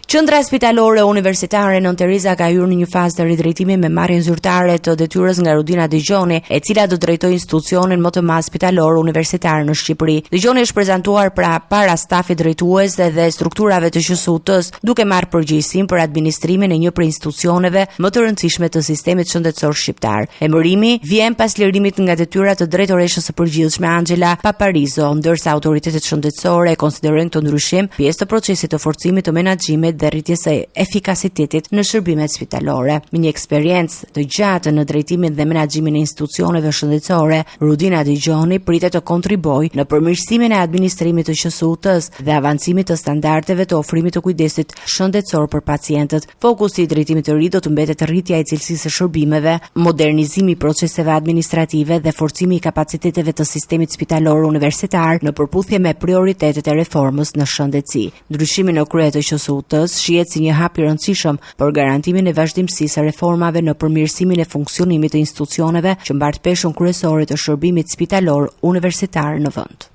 Qendra spitalore universitare Nën Tereza ka hyrë në një fazë të ridrejtimi me marrjen zyrtare të detyrës nga Rudina Dëgjoni, e cila do drejtojë institucionin më të madh spitalor universitar në Shqipëri. Dëgjoni është prezantuar para stafit drejtues dhe strukturave të QSU-s, duke marrë përgjegjësinë për administrimin e një prej institucioneve më të rëndësishme të sistemit shëndetësor shqiptar. Emërimi vjen pas lirimit nga detyrat të drejtoreshës së përgjithshme Angela Paparizo, ndërsa autoritetet shëndetësore konsiderojnë këtë ndryshim pjesë të procesit të forcimit të menaxhimit dhe rritjes së efikasitetit në shërbimet spitalore. Me një eksperiencë të gjatë në drejtimin dhe menaxhimin e institucioneve shëndetësore, Rudina Dëgjoni pritet të kontribojë në përmirësimin e administrimit të QSU-s dhe avancimit të standardeve të ofrimit të kujdesit shëndetësor për pacientët. Fokusi i drejtimit të ri do të mbetet rritja e cilësisë së shërbimeve, modernizimi i proceseve administrative dhe forcimi i kapaciteteve të sistemit spitalor universitar në përputhje me prioritetet e reformës në shëndetësi. Ndryshimi në krye të QSU-s shihet si një hap i rëndësishëm për garantimin e vazhdimësisë së reformave në përmirësimin e funksionimit të institucioneve që mbart peshën kryesore të shërbimit spitalor universitar në vend.